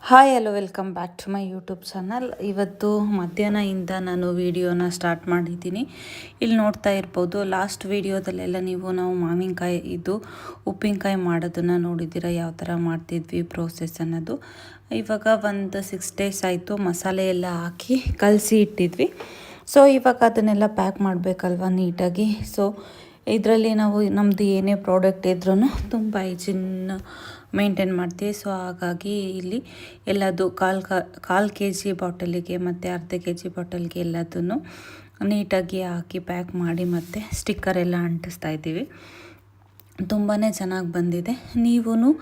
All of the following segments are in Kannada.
Hi hello welcome back to my YouTube channel. ಇವತ್ತು ಮಧ್ಯಾಹ್ನದಿಂದ ನಾನು ವಿಡಿಯೋನ ಸ್ಟಾರ್ಟ್ ಮಾಡಿದ್ದೀನಿ. ಇಲ್ಲಿ ನೋಡ್ತಾ ಇರ್ಬೋದು, ಲಾಸ್ಟ್ ವಿಡಿಯೋದಲ್ಲೆಲ್ಲ ನಾವು ಮಾವಿನಕಾಯಿ ಉಪ್ಪಿನಕಾಯಿ ಮಾಡೋದನ್ನು ನೋಡಿದ್ದೀರ, ಯಾವ ಥರ ಮಾಡ್ತಿದ್ವಿ ಪ್ರೋಸೆಸ್ ಅನ್ನೋದು. ಇವಾಗ ಒಂದು 6 days ಆಯಿತು, ಮಸಾಲೆ ಎಲ್ಲ ಹಾಕಿ ಕಲಸಿ ಇಟ್ಟಿದ್ವಿ. ಸೊ ಇವಾಗ ಅದನ್ನೆಲ್ಲ ಪ್ಯಾಕ್ ಮಾಡಬೇಕಲ್ವ ನೀಟಾಗಿ. ಸೊ ಇದರಲ್ಲಿ ನಾವು ನಮ್ಮದು ಏನೇ ಪ್ರಾಡಕ್ಟ್ ಇದ್ರೂ ತುಂಬ ಹೈಜಿನ್ ಮೇಂಟೈನ್ ಮಾಡ್ತೀವಿ. ಸೊ ಹಾಗಾಗಿ ಇಲ್ಲಿ ಎಲ್ಲದು ಕಾಲು ಕೆ ಜಿ ಬಾಟಲಿಗೆ ಮತ್ತು ಅರ್ಧ ಕೆ ಜಿ ಬಾಟಲ್ಗೆ ಎಲ್ಲದನ್ನು ನೀಟಾಗಿ ಹಾಕಿ ಪ್ಯಾಕ್ ಮಾಡಿ ಮತ್ತು ಸ್ಟಿಕ್ಕರ್ ಎಲ್ಲ ಅಂಟಿಸ್ತಾ ಇದ್ದೀವಿ. ತುಂಬಾ ಚೆನ್ನಾಗಿ ಬಂದಿದೆ. ನೀವೂ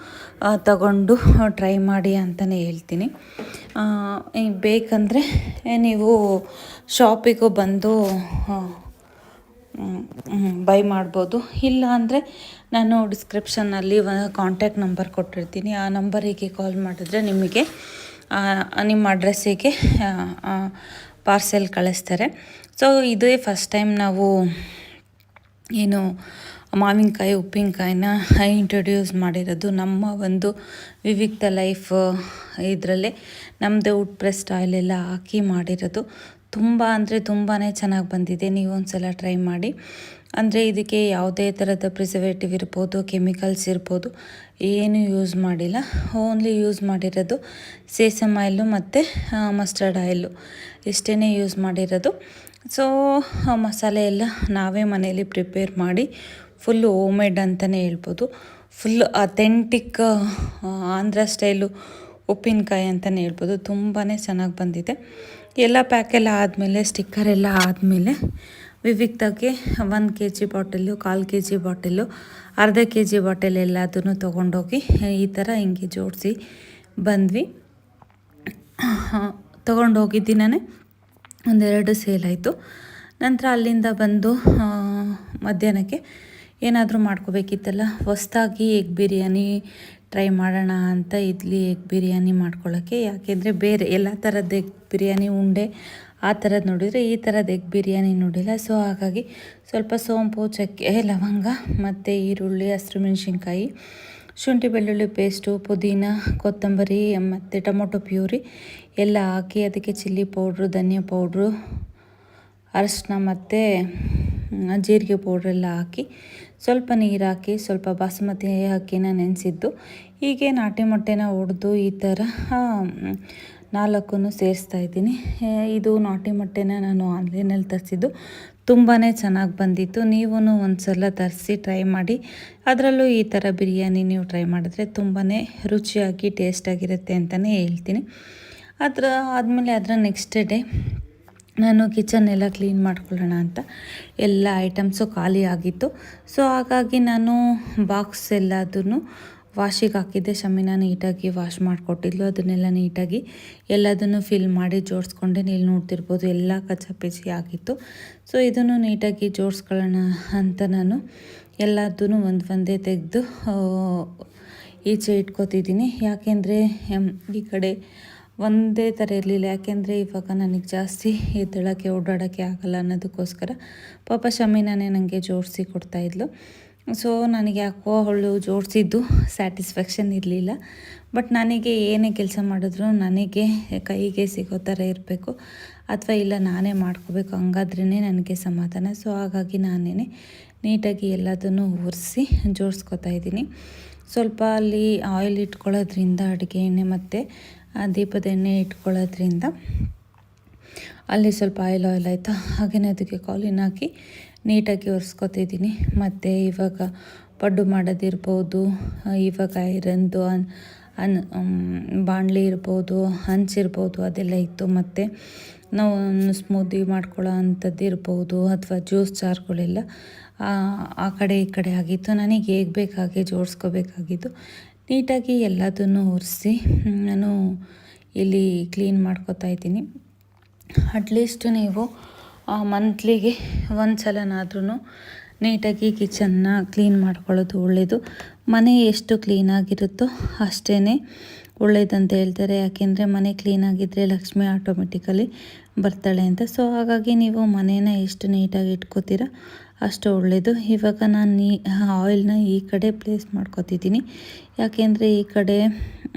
ತಗೊಂಡು ಟ್ರೈ ಮಾಡಿ ಅಂತಲೇ ಹೇಳ್ತೀನಿ. ಬೇಕಂದರೆ ನೀವು ಶಾಪಿಗೂ ಬಂದು ಬೈ ಮಾಡ್ಬೋದು. ಇಲ್ಲ ಅಂದರೆ ನಾನು ಡಿಸ್ಕ್ರಿಪ್ಷನ್ನಲ್ಲಿ ಕಾಂಟ್ಯಾಕ್ಟ್ ನಂಬರ್ ಕೊಟ್ಟಿರ್ತೀನಿ. ಆ ನಂಬರಿಗೆ ಕಾಲ್ ಮಾಡಿದ್ರೆ ನಿಮಗೆ ನಿಮ್ಮ ಅಡ್ರೆಸ್ಸಿಗೆ ಪಾರ್ಸೆಲ್ ಕಳಿಸ್ತಾರೆ. ಸೊ ಇದೇ ಫಸ್ಟ್ ಟೈಮ್ ನಾವು ಏನು ಮಾವಿನಕಾಯಿ ಉಪ್ಪಿನಕಾಯಿನ ಇಂಟ್ರೊಡ್ಯೂಸ್ ಮಾಡಿರೋದು. ನಮ್ಮ ಒಂದು ವಿವಿಕ್ತ ಲೈಫ್ ಇದರಲ್ಲೇ ನಮ್ಮದೇ ವುಡ್ ಪ್ರೆಸ್ಡ್ ಆಯಿಲ್ ಎಲ್ಲ ಹಾಕಿ ಮಾಡಿರೋದು. ತುಂಬ ಅಂದರೆ ತುಂಬಾ ಚೆನ್ನಾಗಿ ಬಂದಿದೆ. ನೀವು ಒಂದ್ಸಲ ಟ್ರೈ ಮಾಡಿ. ಅಂದರೆ ಇದಕ್ಕೆ ಯಾವುದೇ ಥರದ ಪ್ರಿಸರ್ವೇಟಿವ್ ಇರ್ಬೋದು, ಕೆಮಿಕಲ್ಸ್ ಇರ್ಬೋದು, ಏನು ಯೂಸ್ ಮಾಡಿಲ್ಲ. ಓನ್ಲಿ ಯೂಸ್ ಮಾಡಿರೋದು ಸೇಸಮ್ ಆಯಿಲು ಮತ್ತು ಮಸ್ಟರ್ಡ್ ಆಯಿಲು, ಇಷ್ಟೇ ಯೂಸ್ ಮಾಡಿರೋದು. ಸೊ ಮಸಾಲೆ ಎಲ್ಲ ನಾವೇ ಮನೆಯಲ್ಲಿ ಪ್ರಿಪೇರ್ ಮಾಡಿ ಫುಲ್ಲು ಹೋಮ್ ಮೇಡ್ ಅಂತಲೇ ಹೇಳ್ಬೋದು. ಫುಲ್ ಅಥೆಂಟಿಕ್ ಆಂಧ್ರ ಸ್ಟೈಲು ಉಪ್ಪಿನಕಾಯಿ ಅಂತಲೇ ಹೇಳ್ಬೋದು. ತುಂಬಾ ಚೆನ್ನಾಗಿ ಬಂದಿದೆ. ಎಲ್ಲ ಪ್ಯಾಕೆಲ್ಲ ಆದಮೇಲೆ, ಸ್ಟಿಕ್ಕರ್ ಎಲ್ಲ ಆದಮೇಲೆ ವಿವಿಕ್ತಾಗೆ 1 K G bottle, 1/4 K G bottle, ಅರ್ಧ ಕೆ ಜಿ ಬಾಟಲ್ ಎಲ್ಲದನ್ನು ತೊಗೊಂಡೋಗಿ ಈ ಥರ ಹಿಂಗೆ ಜೋಡಿಸಿ ಬಂದ್ವಿ. ತೊಗೊಂಡೋಗಿದ್ದ ದಿನವೇ 1-2 ಸೇಲ್ ಆಯಿತು. ನಂತರ ಅಲ್ಲಿಂದ ಬಂದು ಮಧ್ಯಾಹ್ನಕ್ಕೆ ಏನಾದರೂ ಮಾಡ್ಕೋಬೇಕಿತ್ತಲ್ಲ, ಹೊಸ್ದಾಗಿ ಎಗ್ ಬಿರಿಯಾನಿ ಟ್ರೈ ಮಾಡೋಣ ಅಂತ ಎಗ್ ಬಿರಿಯಾನಿ ಮಾಡ್ಕೊಳ್ಳೋಕ್ಕೆ. ಯಾಕೆಂದರೆ ಬೇರೆ ಎಲ್ಲ ಥರದ ಎಗ್ ಬಿರಿಯಾನಿ ಉಂಡೆ ಆ ಥರದ್ದು ನೋಡಿದರೆ ಈ ಥರದ್ದು ಎಗ್ ಬಿರಿಯಾನಿ ನೋಡಿಲ್ಲ. ಸೊ ಹಾಗಾಗಿ ಸ್ವಲ್ಪ ಸೋಂಪು, ಚಕ್ಕೆ, ಲವಂಗ ಮತ್ತು ಈರುಳ್ಳಿ, ಹಸಿರುಮೆಣ್ಸಿನ್ಕಾಯಿ, ಶುಂಠಿ ಬೆಳ್ಳುಳ್ಳಿ ಪೇಸ್ಟು, ಪುದೀನ, ಕೊತ್ತಂಬರಿ ಮತ್ತು ಟೊಮೊಟೊ ಪ್ಯೂರಿ ಎಲ್ಲ ಹಾಕಿ ಅದಕ್ಕೆ ಚಿಲ್ಲಿ ಪೌಡ್ರು, ಧನಿಯಾ ಪೌಡ್ರು, ಅರಶಿನ ಮತ್ತು ಜೀರಿಗೆ ಪೌಡ್ರೆಲ್ಲ ಹಾಕಿ ಸ್ವಲ್ಪ ನೀರು ಹಾಕಿ ಸ್ವಲ್ಪ ಬಾಸುಮತಿ ಅಕ್ಕಿನ ನೆನೆಸಿದ್ದು, ಹೀಗೆ ನಾಟಿ ಮೊಟ್ಟೆನ ಒಡೆದು ಈ ಥರ 4 ಸೇರಿಸ್ತಾ ಇದ್ದೀನಿ. ಇದು ನಾಟಿ ಮೊಟ್ಟೆನ ನಾನು ಆನ್ಲೈನಲ್ಲಿ ತರಿಸಿದ್ದು. ತುಂಬಾ ಚೆನ್ನಾಗಿ ಬಂದಿತ್ತು. ನೀವು ಒಂದು ಸಲ ತರಿಸಿ ಟ್ರೈ ಮಾಡಿ. ಅದರಲ್ಲೂ ಈ ಥರ ಬಿರಿಯಾನಿ ನೀವು ಟ್ರೈ ಮಾಡಿದ್ರೆ ತುಂಬಾ ರುಚಿಯಾಗಿ ಟೇಸ್ಟಾಗಿರುತ್ತೆ ಅಂತಲೇ ಹೇಳ್ತೀನಿ. ಆದಮೇಲೆ ಅದರ ನೆಕ್ಸ್ಟ್ ಡೇ ನಾನು ಕಿಚನ್ ಎಲ್ಲ ಕ್ಲೀನ್ ಮಾಡ್ಕೊಳ್ಳೋಣ ಅಂತ ಎಲ್ಲ ಐಟಮ್ಸು ಖಾಲಿ ಆಗಿತ್ತು. ಸೊ ಹಾಗಾಗಿ ನಾನು ಬಾಕ್ಸ್ ಎಲ್ಲದನ್ನು ವಾಶಿಗೆ ಹಾಕಿದ್ದೆ. ಶಮೀನ ನೀಟಾಗಿ ವಾಶ್ ಮಾಡಿಕೊಟ್ಟಿದ್ಲು. ಅದನ್ನೆಲ್ಲ ನೀಟಾಗಿ ಎಲ್ಲದನ್ನು ಫಿಲ್ ಮಾಡಿ ಜೋಡಿಸ್ಕೊಂಡೆ. ನೀವು ನೋಡ್ತಿರ್ಬೋದು ಎಲ್ಲ ಕಚ್ಚಪಿಚಿ ಆಗಿತ್ತು. ಸೊ ಇದನ್ನು ನೀಟಾಗಿ ಜೋಡಿಸ್ಕೊಳ್ಳೋಣ ಅಂತ ನಾನು ಎಲ್ಲದನ್ನು ಒಂದೇ ತೆಗೆದು ಈಚೆ ಇಟ್ಕೋತಿದ್ದೀನಿ. ಯಾಕೆಂದರೆ ಈ ಕಡೆ ಒಂದೇ ಥರ ಇರಲಿಲ್ಲ. ಯಾಕೆಂದರೆ ಇವಾಗ ನನಗೆ ಜಾಸ್ತಿ ಎದ್ದೇಳೋಕ್ಕೆ ಓಡಾಡೋಕ್ಕೆ ಆಗಲ್ಲ ಅನ್ನೋದಕ್ಕೋಸ್ಕರ ಪಾಪ ಶಮೀನನೇ ನನಗೆ ಜೋಡಿಸಿ ಕೊಡ್ತಾಯಿದ್ಲು. ಸೊ ನನಗೆ ಯಾಕೋ ಅವಳು ಜೋಡಿಸಿದ್ದು ಸ್ಯಾಟಿಸ್ಫ್ಯಾಕ್ಷನ್ ಇರಲಿಲ್ಲ. ಬಟ್ ನನಗೆ ಏನೇ ಕೆಲಸ ಮಾಡಿದ್ರು ನನಗೆ ಕೈಗೆ ಸಿಗೋ ಥರ ಇರಬೇಕು, ಅಥವಾ ಇಲ್ಲ ನಾನೇ ಮಾಡ್ಕೋಬೇಕು, ಹಂಗಾದ್ರೇ ನನಗೆ ಸಮಾಧಾನ. ಸೊ ಹಾಗಾಗಿ ನಾನೇ ನೀಟಾಗಿ ಎಲ್ಲದನ್ನು ಒರೆಸಿ ಜೋಡಿಸ್ಕೊತಾ ಇದ್ದೀನಿ. ಸ್ವಲ್ಪ ಅಲ್ಲಿ ಆಯಿಲ್ ಇಟ್ಕೊಳ್ಳೋದ್ರಿಂದ, ಅಡುಗೆ ಎಣ್ಣೆ ಮತ್ತು ದೀಪದ ಎಣ್ಣೆ ಇಟ್ಕೊಳ್ಳೋದ್ರಿಂದ ಅಲ್ಲಿ ಸ್ವಲ್ಪ ಆಯಿಲ್ ಆಯಿತಾ, ಹಾಗೆಯೇ ಅದಕ್ಕೆ ಕಾಲಿನ ಹಾಕಿ ನೀಟಾಗಿ ಒರೆಸ್ಕೊತಿದ್ದೀನಿ. ಮತ್ತು ಇವಾಗ ಪಡ್ಡು ಮಾಡೋದಿರ್ಬೋದು, ಇವಾಗ ಐರನ್ದು ಬಾಣಲಿ ಇರ್ಬೋದು, ಹಂಚಿರ್ಬೋದು, ಅದೆಲ್ಲ ಇತ್ತು. ಮತ್ತು ನಾವು ಸ್ಮೂದಿ ಮಾಡ್ಕೊಳ್ಳೋ ಅಂಥದ್ದು ಇರ್ಬೋದು, ಅಥವಾ ಜ್ಯೂಸ್ ಜಾರ್ಗಳೆಲ್ಲ ಆ ಕಡೆ ಈ ಕಡೆ ಆಗಿತ್ತು. ನನಗೆ ಹೇಗೆ ಬೇಕಾಗಿ ಜೋಡಿಸ್ಕೋಬೇಕಾಗಿದ್ದು. ನೀಟಾಗಿ ಎಲ್ಲದನ್ನು ಒರೆಸಿ ನಾನು ಇಲ್ಲಿ ಕ್ಲೀನ್ ಮಾಡ್ಕೊತಾ ಇದ್ದೀನಿ. ಅಟ್ಲೀಸ್ಟ್ ನೀವು ಮಂತ್ಲಿಗೆ ಒಂದು ಸಲನಾದ್ರೂ ನೀಟಾಗಿ ಕಿಚನ್ನ ಕ್ಲೀನ್ ಮಾಡ್ಕೊಳ್ಳೋದು ಒಳ್ಳೆಯದು. ಮನೆ ಎಷ್ಟು ಕ್ಲೀನಾಗಿರುತ್ತೋ ಅಷ್ಟೇ ಒಳ್ಳೇದಂತ ಹೇಳ್ತಾರೆ. ಯಾಕೆಂದರೆ ಮನೆ ಕ್ಲೀನಾಗಿದ್ದರೆ ಲಕ್ಷ್ಮಿ ಆಟೋಮೆಟಿಕಲಿ ಬರ್ತಾಳೆ ಅಂತ. ಸೊ ಹಾಗಾಗಿ ನೀವು ಮನೇನ ಎಷ್ಟು ನೀಟಾಗಿ ಇಟ್ಕೋತೀರ ಅಷ್ಟು ಒಳ್ಳೆಯದು. ಇವಾಗ ನಾನು ಆಯಿಲ್ನ ಈ ಕಡೆ ಪ್ಲೇಸ್ ಮಾಡ್ಕೊತಿದ್ದೀನಿ. ಯಾಕೆಂದರೆ ಈ ಕಡೆ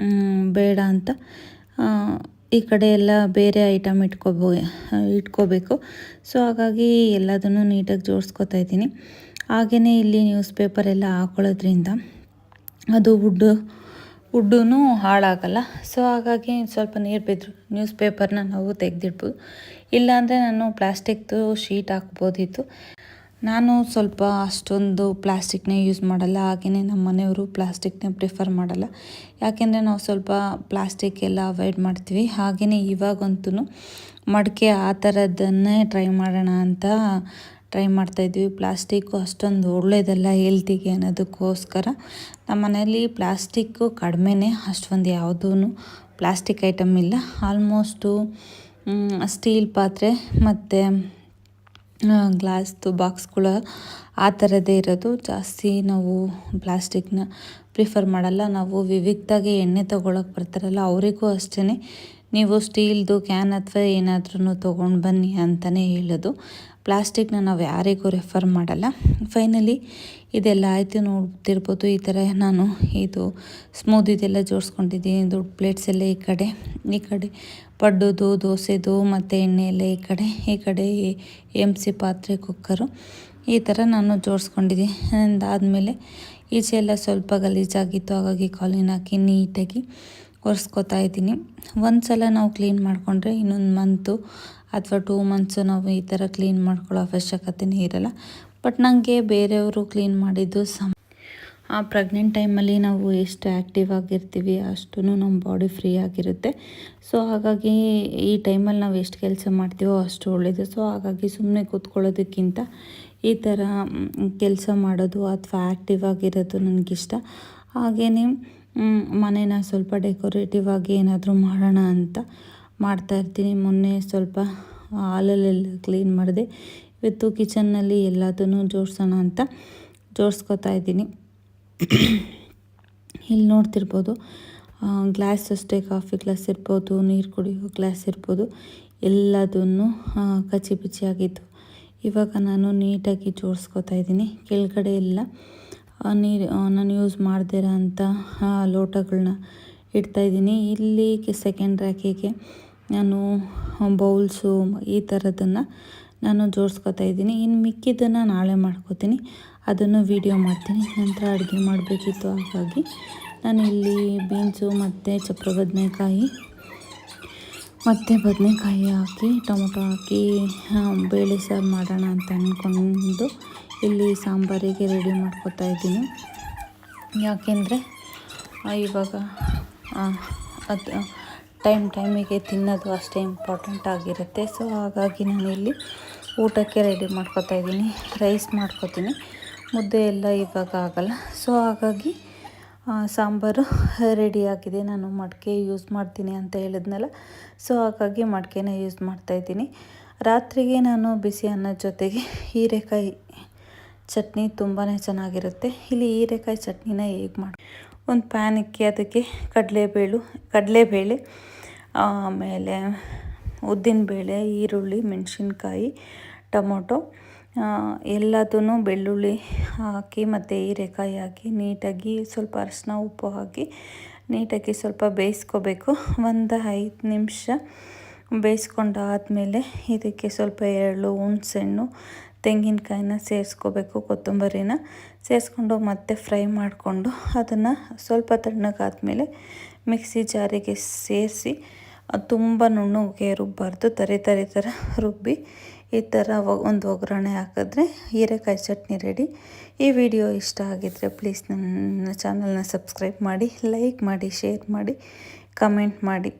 ಬೇಡ ಅಂತ ಈ ಕಡೆ ಎಲ್ಲ ಬೇರೆ ಐಟಮ್ ಇಟ್ಕೋಬೇಕು. ಸೊ ಹಾಗಾಗಿ ಎಲ್ಲದನ್ನು ನೀಟಾಗಿ ಜೋಡಿಸ್ಕೊತಾ ಇದ್ದೀನಿ. ಹಾಗೆಯೇ ಇಲ್ಲಿ ನ್ಯೂಸ್ ಪೇಪರ್ ಎಲ್ಲ ಹಾಕೊಳ್ಳೋದ್ರಿಂದ ಅದು ವುಡ್ಡೂ ಹಾಳಾಗಲ್ಲ. ಸೊ ಹಾಗಾಗಿ ಸ್ವಲ್ಪ ನೀರು ಬಿದ್ದರು ನ್ಯೂಸ್ ಪೇಪರ್ನ ನಾವು ತೆಗೆದಿಡ್ಬೋದು. ಇಲ್ಲಾಂದರೆ ನಾನು ಪ್ಲಾಸ್ಟಿಕ್ದು ಶೀಟ್ ಹಾಕ್ಬೋದಿತ್ತು. ನಾನು ಸ್ವಲ್ಪ ಅಷ್ಟೊಂದು ಪ್ಲಾಸ್ಟಿಕ್ನೇ ಯೂಸ್ ಮಾಡಲ್ಲ. ಹಾಗೆಯೇ ನಮ್ಮ ಮನೆಯವರು ಪ್ಲಾಸ್ಟಿಕ್ನೇ ಪ್ರಿಫರ್ ಮಾಡಲ್ಲ. ಯಾಕೆಂದರೆ ನಾವು ಸ್ವಲ್ಪ ಪ್ಲಾಸ್ಟಿಕ್ ಎಲ್ಲ ಅವಾಯ್ಡ್ ಮಾಡ್ತೀವಿ. ಹಾಗೆಯೇ ಇವಾಗಂತೂ ಮಡಿಕೆ ಆ ಥರದ್ದನ್ನೇ ಟ್ರೈ ಮಾಡೋಣ ಅಂತ ಟ್ರೈ ಮಾಡ್ತಾಯಿದ್ವಿ. ಪ್ಲಾಸ್ಟಿಕ್ಕು ಅಷ್ಟೊಂದು ಒಳ್ಳೆಯದಲ್ಲ ಹೆಲ್ತಿಗೆ ಅನ್ನೋದಕ್ಕೋಸ್ಕರ ನಮ್ಮ ಮನೆಯಲ್ಲಿ ಪ್ಲಾಸ್ಟಿಕ್ಕು ಕಡಿಮೆನೇ, ಅಷ್ಟೊಂದು ಯಾವುದೂ ಪ್ಲಾಸ್ಟಿಕ್ ಐಟಮ್ ಇಲ್ಲ. ಆಲ್ಮೋಸ್ಟು ಸ್ಟೀಲ್ ಪಾತ್ರೆ ಮತ್ತು ಗ್ಲಾಸ್ದು ಬಾಕ್ಸ್ಗಳು ಆ ಥರದ್ದೇ ಇರೋದು. ಜಾಸ್ತಿ ನಾವು ಪ್ಲಾಸ್ಟಿಕ್ನ ಪ್ರಿಫರ್ ಮಾಡಲ್ಲ. ನಾವು ವಿವಿಕ್ತಾಗಿ ಎಣ್ಣೆ ತೊಗೊಳಕ್ಕೆ ಬರ್ತಾರಲ್ಲ ಅವರಿಗೂ ಅಷ್ಟೇ ನೀವು ಸ್ಟೀಲ್ದು ಕ್ಯಾನ್ ಅಥವಾ ಏನಾದ್ರೂ ತೊಗೊಂಡು ಬನ್ನಿ ಅಂತಲೇ ಹೇಳೋದು. ಪ್ಲಾಸ್ಟಿಕ್ನ ನಾವು ಯಾರಿಗೂ ರೆಫರ್ ಮಾಡಲ್ಲ. ಫೈನಲಿ ಇದೆಲ್ಲ ಆಯಿತು. ನೋಡ್ತಿರ್ಬೋದು ಈ ಥರ ನಾನು ಇದು ಸ್ಮೂದಿದೆಲ್ಲ ಜೋಡಿಸ್ಕೊಂಡಿದ್ದೀನಿ. ದೊಡ್ಡ ಪ್ಲೇಟ್ಸ್ ಎಲ್ಲ ಈ ಕಡೆ ಪಡ್ಡುದು, ದೋಸೆದು ಮತ್ತು ಎಣ್ಣೆ ಎಲ್ಲ ಈ ಕಡೆ MC ಪಾತ್ರೆ, ಕುಕ್ಕರು ಈ ಥರ ನಾನು ಜೋಡಿಸ್ಕೊಂಡಿದ್ದೀನಿ. ಅದಾದಮೇಲೆ ಈಚೆ ಎಲ್ಲ ಸ್ವಲ್ಪ ಗಲೀಜಾಗಿತ್ತು. ಹಾಗಾಗಿ ಕಾಲಿನ ಹಾಕಿ ನೀಟಾಗಿ ಒರೆಸ್ಕೊತಾ ಇದ್ದೀನಿ. ಒಂದು ಸಲ ನಾವು ಕ್ಲೀನ್ ಮಾಡಿಕೊಂಡ್ರೆ ಇನ್ನೊಂದು ಮಂತು ಅಥವಾ 2 ಮಂತ್ಸು ನಾವು ಈ ಥರ ಕ್ಲೀನ್ ಮಾಡ್ಕೊಳ್ಳೋ ಅವಶ್ಯಕತೆಯೇ ಇರಲ್ಲ. ಬಟ್ ನನಗೆ ಬೇರೆಯವರು ಕ್ಲೀನ್ ಮಾಡಿದ್ದು ಆ ಪ್ರೆಗ್ನೆಂಟ್ ಟೈಮಲ್ಲಿ ನಾವು ಎಷ್ಟು ಆ್ಯಕ್ಟಿವ್ ಆಗಿರ್ತೀವಿ ಅಷ್ಟೂ ನಮ್ಮ ಬಾಡಿ ಫ್ರೀ ಆಗಿರುತ್ತೆ. ಸೊ ಹಾಗಾಗಿ ಈ ಟೈಮಲ್ಲಿ ನಾವು ಎಷ್ಟು ಕೆಲಸ ಮಾಡ್ತೀವೋ ಅಷ್ಟು ಒಳ್ಳೆಯದು. ಸೊ ಹಾಗಾಗಿ ಸುಮ್ಮನೆ ಕೂತ್ಕೊಳ್ಳೋದಕ್ಕಿಂತ ಈ ಥರ ಕೆಲಸ ಮಾಡೋದು ಅಥವಾ ಆ್ಯಕ್ಟಿವ್ ಆಗಿರೋದು ನನಗಿಷ್ಟ. ಹಾಗೆಯೇ ಮನೇನ ಸ್ವಲ್ಪ ಡೆಕೋರೇಟಿವ್ ಆಗಿ ಏನಾದರೂ ಮಾಡೋಣ ಅಂತ ಮಾಡ್ತಾಯಿರ್ತೀನಿ. ಮೊನ್ನೆ ಸ್ವಲ್ಪ ಹಾಲಲ್ಲೆಲ್ಲ ಕ್ಲೀನ್ ಮಾಡಿದೆ. ಇವತ್ತು ಕಿಚನ್ನಲ್ಲಿ ಎಲ್ಲದನ್ನು ಜೋಡಿಸೋಣ ಅಂತ ಜೋಡಿಸ್ಕೊತಾ ಇದ್ದೀನಿ. ಇಲ್ಲಿ ನೋಡ್ತಿರ್ಬೋದು ಗ್ಲಾಸ್ ಅಷ್ಟೇ, ಕಾಫಿ ಗ್ಲಾಸ್ ಇರ್ಬೋದು, ನೀರು ಕುಡಿಯೋ ಗ್ಲಾಸ್ ಇರ್ಬೋದು, ಎಲ್ಲದನ್ನು ಕಚ್ಚಿ ಬಿಚ್ಚಿಯಾಗಿತ್ತು. ಇವಾಗ ನಾನು ನೀಟಾಗಿ ಜೋಡಿಸ್ಕೊತಾ ಇದ್ದೀನಿ. ಕೆಳಗಡೆ ಎಲ್ಲ ನಾನು ಯೂಸ್ ಮಾಡ್ದಿರೋ ಅಂಥ ಲೋಟಗಳನ್ನ ಇಡ್ತಾಯಿದ್ದೀನಿ. ಇಲ್ಲಿ ಸೆಕೆಂಡ್ ರ್ಯಾಕಿಗೆ ನಾನು ಬೌಲ್ಸು ಈ ಥರದನ್ನು ನಾನು ಜೋಡಿಸ್ಕೊತಾ ಇದ್ದೀನಿ. ಇನ್ನು ಮಿಕ್ಕಿದ್ದನ್ನು ನಾಳೆ ಮಾಡ್ಕೋತೀನಿ, ಅದನ್ನು ವಿಡಿಯೋ ಮಾಡ್ತೀನಿ. ನಂತರ ಅಡುಗೆ ಮಾಡಬೇಕಿತ್ತು. ಹಾಗಾಗಿ ನಾನು ಇಲ್ಲಿ ಬೀನ್ಸು ಮತ್ತು ಚಪ್ರ ಬದನೆಕಾಯಿ ಮತ್ತು ಬದನೆಕಾಯಿ ಹಾಕಿ ಟೊಮೊಟೊ ಹಾಕಿ ಬೇಳೆ ಸಾರು ಮಾಡೋಣ ಅಂತ ಅಂದ್ಕೊಂಡು ಇಲ್ಲಿ ಸಾಂಬಾರಿಗೆ ರೆಡಿ ಮಾಡ್ಕೊತಾ ಇದ್ದೀನಿ. ಯಾಕೆಂದರೆ ಇವಾಗ ಅದು ಟೈಮಿಗೆ ತಿನ್ನೋದು ಅಷ್ಟೇ ಇಂಪಾರ್ಟೆಂಟ್ ಆಗಿರುತ್ತೆ. ಸೊ ಹಾಗಾಗಿ ನಾನು ಇಲ್ಲಿ ಊಟಕ್ಕೆ ರೆಡಿ ಮಾಡ್ಕೊತಾ ಇದ್ದೀನಿ. ರೈಸ್ ಮಾಡ್ಕೊತೀನಿ, ಮುದ್ದೆ ಎಲ್ಲ ಇವಾಗ ಆಗಲ್ಲ. ಸೊ ಹಾಗಾಗಿ ಸಾಂಬಾರು ರೆಡಿಯಾಗಿದೆ. ನಾನು ಮಡಿಕೆ ಯೂಸ್ ಮಾಡ್ತೀನಿ ಅಂತ ಹೇಳಿದ್ನಲ್ಲ, ಸೊ ಹಾಗಾಗಿ ಮಡಿಕೆನ ಯೂಸ್ ಮಾಡ್ತಾಯಿದ್ದೀನಿ. ರಾತ್ರಿಗೆ ನಾನು ಬಿಸಿ ಅನ್ನದ ಜೊತೆಗೆ ಹೀರೆಕಾಯಿ ಚಟ್ನಿ ತುಂಬಾ ಚೆನ್ನಾಗಿರುತ್ತೆ. ಇಲ್ಲಿ ಹೀರೆಕಾಯಿ ಚಟ್ನಿನ ಹೇಗೆ ಮಾಡಿ, ಒಂದು ಪ್ಯಾನ್ ಇಕ್ಕಿ ಅದಕ್ಕೆ ಕಡಲೆಬೇಳೆ ಆಮೇಲೆ ಉದ್ದಿನಬೇಳೆ, ಈರುಳ್ಳಿ, ಮೆಣಸಿನ್ಕಾಯಿ, ಟೊಮೊಟೊ ಎಲ್ಲದನ್ನು ಬೆಳ್ಳುಳ್ಳಿ ಹಾಕಿ ಮತ್ತು ಹೀರೆಕಾಯಿ ಹಾಕಿ ನೀಟಾಗಿ ಸ್ವಲ್ಪ ಅರಿಶಿನ ಉಪ್ಪು ಹಾಕಿ ನೀಟಾಗಿ ಸ್ವಲ್ಪ ಬೇಯಿಸ್ಕೋಬೇಕು. ಒಂದು 5 ನಿಮಿಷ ಬೇಯಿಸ್ಕೊಂಡಾದಮೇಲೆ ಇದಕ್ಕೆ ಸ್ವಲ್ಪ ಎಳ್ಳು, ಹುಣಸೆಹಣ್ಣು, ತೆಂಗಿನಕಾಯಿನ ಸೇರಿಸ್ಕೋಬೇಕು, ಕೊತ್ತಂಬರಿನ ಸೇರಿಸ್ಕೊಂಡು ಮತ್ತೆ ಫ್ರೈ ಮಾಡಿಕೊಂಡು ಅದನ್ನು ಸ್ವಲ್ಪ ತಣ್ಣಗಾದ್ಮೇಲೆ ಮಿಕ್ಸಿ ಜಾರಿಗೆ ಸೇರಿಸಿ, ತುಂಬ ನುಣ್ಣಗೆ ರುಬ್ಬಾರ್ದು, ತರಿ ಥರ ರುಬ್ಬಿ ಈ ಥರ ಒಂದು ಒಗ್ಗರಣೆ ಹಾಕಿದ್ರೆ ಹೀರೆಕಾಯಿ ಚಟ್ನಿ ರೆಡಿ. ಈ ವಿಡಿಯೋ ಇಷ್ಟ ಆಗಿದ್ದರೆ ಪ್ಲೀಸ್ ನನ್ನ ಚಾನಲ್ನ ಸಬ್ಸ್ಕ್ರೈಬ್ ಮಾಡಿ, ಲೈಕ್ ಮಾಡಿ, ಶೇರ್ ಮಾಡಿ, ಕಮೆಂಟ್ ಮಾಡಿ.